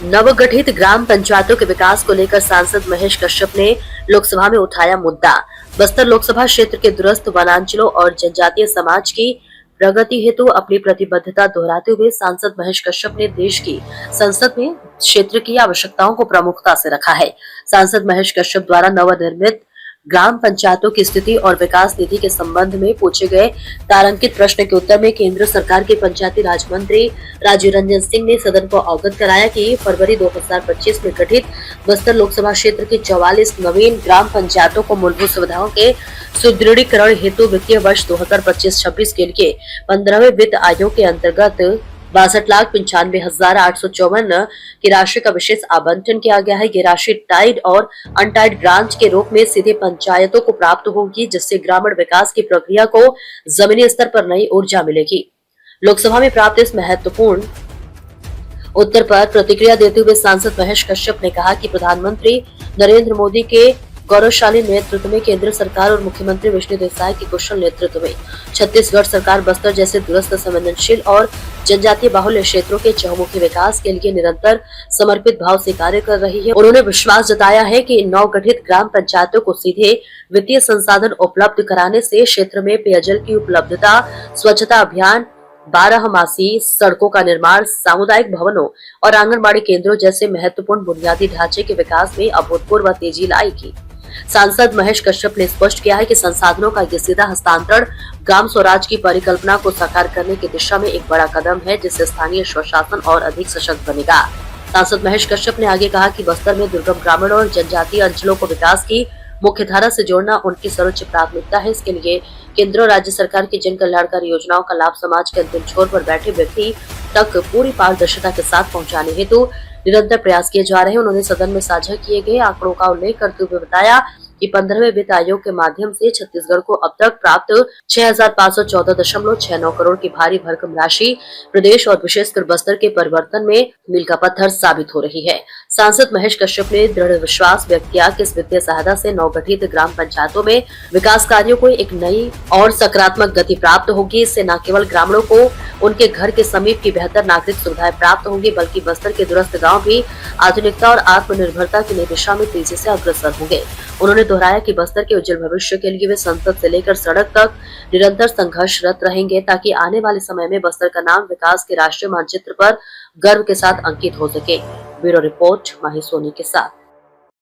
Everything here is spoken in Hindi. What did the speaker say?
नवगठित ग्राम पंचायतों के विकास को लेकर सांसद महेश कश्यप ने लोकसभा में उठाया मुद्दा। बस्तर लोकसभा क्षेत्र के दूरस्थ वनांचलों और जनजातीय समाज की प्रगति हेतु अपनी प्रतिबद्धता दोहराते हुए सांसद महेश कश्यप ने देश की संसद में क्षेत्र की आवश्यकताओं को प्रमुखता से रखा है। सांसद महेश कश्यप द्वारा नवनिर्मित ग्राम पंचायतों की स्थिति और विकास निधि के संबंध में पूछे गए तारांकित प्रश्न के उत्तर में केंद्र सरकार के पंचायती राज मंत्री राजीव रंजन सिंह ने सदन को अवगत कराया कि फरवरी 2025 में गठित बस्तर लोकसभा क्षेत्र की 44 नवीन ग्राम पंचायतों को मूलभूत सुविधाओं के सुदृढ़ीकरण हेतु वित्तीय वर्ष 2025-26 के लिए 15वें वित्त आयोग के अंतर्गत 62,95,854 की राशि का विशेष आवंटन किया गया है। ये राशि टाइड और अनटाइड ग्रांट के रूप में सीधे पंचायतों को प्राप्त होगी, जिससे ग्रामीण विकास की प्रक्रिया को जमीनी स्तर पर नई ऊर्जा मिलेगी। लोकसभा में प्राप्त इस महत्वपूर्ण उत्तर पर प्रतिक्रिया देते हुए सांसद महेश कश्यप ने कहा कि प्रधानमंत्री नरेंद्र मोदी के गौरवशाली नेतृत्व में केंद्र सरकार और मुख्यमंत्री विष्णु देसाई के कुशल नेतृत्व में छत्तीसगढ़ सरकार बस्तर जैसे दूरस्थ, संवेदनशील और जनजातीय बाहुल्य क्षेत्रों के चहुमुखी विकास के लिए निरंतर समर्पित भाव से कार्य कर रही है। उन्होंने विश्वास जताया है कि नवगठित ग्राम पंचायतों को सीधे वित्तीय संसाधन उपलब्ध कराने से क्षेत्र में पेयजल की उपलब्धता, स्वच्छता अभियान, 12 मासी सड़कों का निर्माण, सामुदायिक भवनों और आंगनबाड़ी केंद्रों जैसे महत्वपूर्ण बुनियादी ढांचे के विकास में अभूतपूर्व तेजी लाएगी। सांसद महेश कश्यप ने स्पष्ट किया है कि संसाधनों का ये सीधा हस्तांतरण ग्राम स्वराज की परिकल्पना को साकार करने की दिशा में एक बड़ा कदम है, जिससे स्थानीय स्वशासन और अधिक सशक्त बनेगा। सांसद महेश कश्यप ने आगे कहा कि बस्तर में दुर्गम ग्रामीण और जनजातीय अंचलों को विकास की मुख्य धारा से जोड़ना उनकी सर्वोच्च प्राथमिकता है। इसके लिए केंद्र और राज्य सरकार की जन कल्याणकारी योजनाओं का लाभ समाज के अंतिम छोर पर बैठे व्यक्ति तक पूरी पारदर्शिता के साथ पहुंचाने हेतु निरंतर प्रयास किए जा रहे हैं। उन्होंने सदन में साझा किए गए आंकड़ों का उल्लेख करते हुए बताया कि 15वें वित्त आयोग के माध्यम से छत्तीसगढ़ को अब तक प्राप्त 6,514.69 करोड़ की भारी भरकम राशि प्रदेश और विशेषकर बस्तर के परिवर्तन में मील का पत्थर साबित हो रही है। सांसद महेश कश्यप ने दृढ़ विश्वास व्यक्त किया कि इस वित्तीय सहायता से नवगठित ग्राम पंचायतों में विकास कार्यों को एक नई और सकारात्मक गति प्राप्त होगी। इससे न केवल ग्रामीणों को उनके घर के समीप की बेहतर नागरिक सुविधाएं प्राप्त होंगी, बल्कि बस्तर के दूरस्थ गाँव भी आधुनिकता और आत्मनिर्भरता की नई दिशा में तेजी से अग्रसर होंगे। उन्होंने दोहराया कि बस्तर के उज्जवल भविष्य के लिए वे संसद से लेकर सड़क तक निरंतर संघर्षरत रहेंगे, ताकि आने वाले समय में बस्तर का नाम विकास के राष्ट्रीय मानचित्र पर गर्व के साथ अंकित हो सके। ब्यूरो रिपोर्ट माही सोनी के साथ।